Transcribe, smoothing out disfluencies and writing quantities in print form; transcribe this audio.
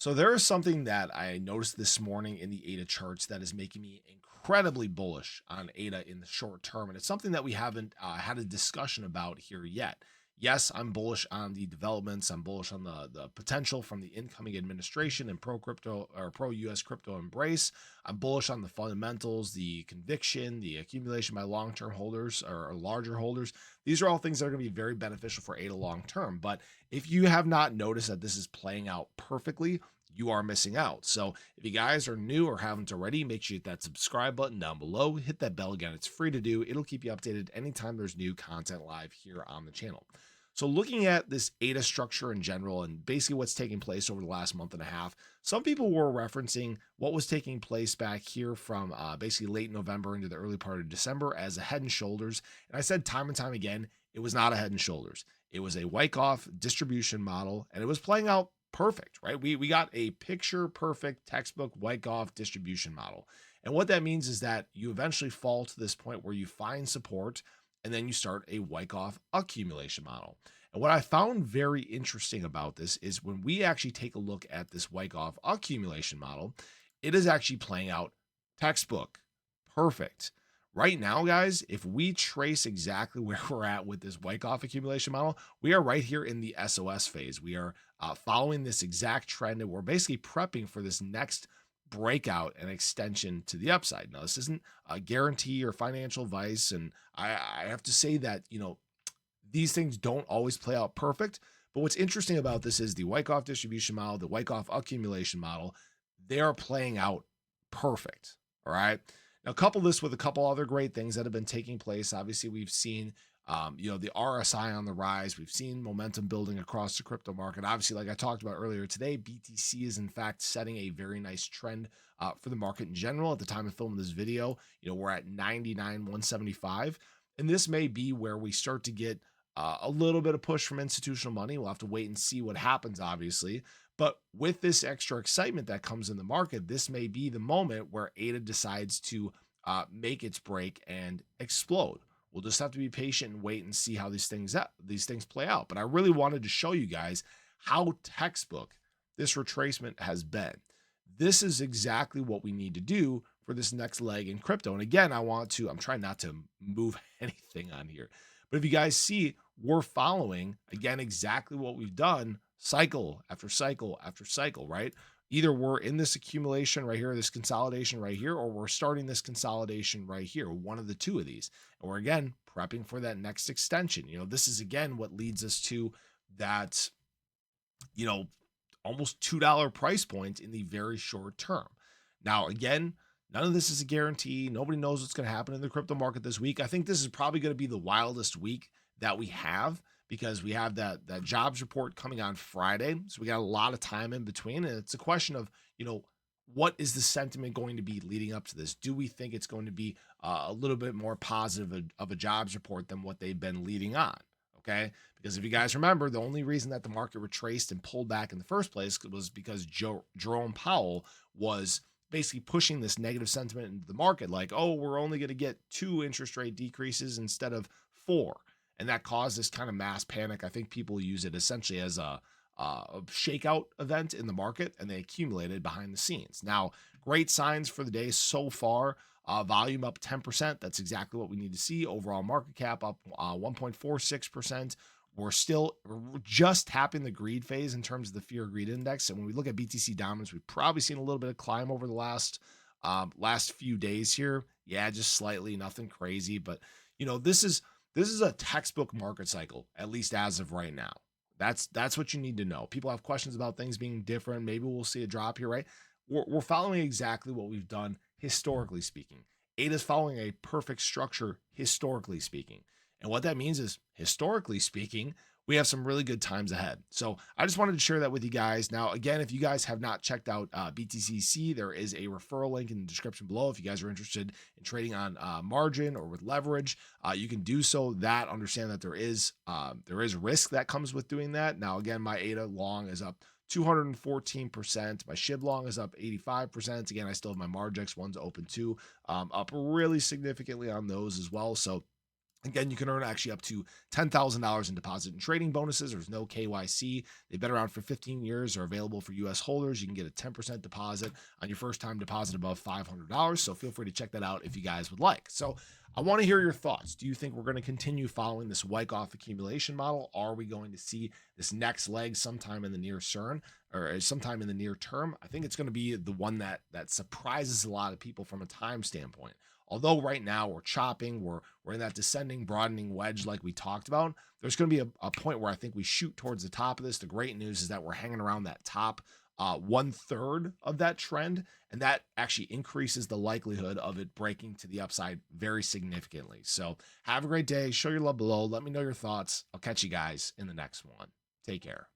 So there is something that I noticed this morning in the ADA charts that is making me incredibly bullish on ADA in the short term. And it's something that we haven't had a discussion about here yet. Yes, I'm bullish on the developments. I'm bullish on the potential from the incoming administration and pro crypto or pro US crypto embrace. I'm bullish on the fundamentals, the conviction, the accumulation by long term holders or larger holders. These are all things that are going to be very beneficial for ADA long term. But if you have not noticed that this is playing out perfectly, you are missing out. So if you guys are new or haven't already, make sure you hit that subscribe button down below. Hit that bell again. It's free to do. It'll keep you updated anytime there's new content live here on the channel. So looking at this ADA structure in general and basically what's taking place over the last month and a half, some people were referencing what was taking place back here from basically late November into the early part of December as a head and shoulders. And I said time and time again, it was not a head and shoulders. It was a Wyckoff distribution model, and it was playing out perfect, right? We got a picture perfect textbook Wyckoff distribution model. And what that means is that you eventually fall to this point where you find support and then you start a Wyckoff accumulation model. And what I found very interesting about this is when we actually take a look at this Wyckoff accumulation model, it is actually playing out textbook perfect. Right now, guys, if we trace exactly where we're at with this Wyckoff accumulation model, we are right here in the SOS phase. We are following this exact trend, and we're basically prepping for this next breakout and extension to the upside. Now, this isn't a guarantee or financial advice, and I have to say that, these things don't always play out perfect. But what's interesting about this is the Wyckoff distribution model, the Wyckoff accumulation model, they are playing out perfect. All right. Now, couple this with a couple other great things that have been taking place. Obviously, we've seen, the RSI on the rise. We've seen momentum building across the crypto market. Obviously, like I talked about earlier today, BTC is in fact setting a very nice trend for the market in general. At the time of filming this video, we're at 99,175, and this may be where we start to get a little bit of push from institutional money. We'll have to wait and see what happens, obviously. But with this extra excitement that comes in the market, this may be the moment where ADA decides to make its break and explode. We'll just have to be patient and wait and see how these things play out. But I really wanted to show you guys how textbook this retracement has been. This is exactly what we need to do for this next leg in crypto. And again, I'm trying not to move anything on here. But if you guys see, we're following, again, exactly what we've done cycle after cycle after cycle, right? Either we're in this accumulation right here, this consolidation right here, or we're starting this consolidation right here, one of the two of these. And we're, again, prepping for that next extension. This is, again, what leads us to that, almost $2 price point in the very short term. Now, again, none of this is a guarantee. Nobody knows what's going to happen in the crypto market this week. I think this is probably going to be the wildest week that we have because we have that jobs report coming on Friday. So we got a lot of time in between. And it's a question of, what is the sentiment going to be leading up to this? Do we think it's going to be a little bit more positive of a jobs report than what they've been leading on? Okay. Because if you guys remember, the only reason that the market retraced and pulled back in the first place was because Jerome Powell was basically pushing this negative sentiment into the market, like, oh, we're only going to get 2 interest rate decreases instead of 4. And that caused this kind of mass panic. I think people use it essentially as a shakeout event in the market, and they accumulated behind the scenes. Now, great signs for the day so far. Volume up 10%. That's exactly what we need to see. Overall market cap up 1.46%. We're just tapping the greed phase in terms of the fear of greed index. And when we look at BTC dominance, we've probably seen a little bit of climb over the last few days here. Yeah, just slightly, nothing crazy. But, this is a textbook market cycle, at least as of right now. That's what you need to know. People have questions about things being different. Maybe we'll see a drop here, right? We're following exactly what we've done historically speaking. ADA is following a perfect structure historically speaking. And what that means is, historically speaking, we have some really good times ahead. So I just wanted to share that with you guys. Now, again, if you guys have not checked out BTCC, there is a referral link in the description below. If you guys are interested in trading on margin or with leverage, you can do so. Understand that there is risk that comes with doing that. Now, again, my ADA long is up 214%. My SHIB long is up 85%. Again, I still have my Margex ones open too, up really significantly on those as well. So Again, you can earn actually up to $10,000 in deposit and trading bonuses. There's no KYC. They've been around for 15 years, are available for US holders. You can get a 10% deposit on your first time deposit above $500. So feel free to check that out if you guys would like. So I want to hear your thoughts. Do you think we're going to continue following this Wyckoff accumulation model? Are we going to see this next leg sometime in the near CERN or sometime in the near term? I think it's going to be the one that surprises a lot of people from a time standpoint. Although right now we're chopping, we're in that descending, broadening wedge like we talked about. There's going to be a point where I think we shoot towards the top of this. The great news is that we're hanging around that top 1/3 of that trend, and that actually increases the likelihood of it breaking to the upside very significantly. So have a great day. Show your love below. Let me know your thoughts. I'll catch you guys in the next one. Take care.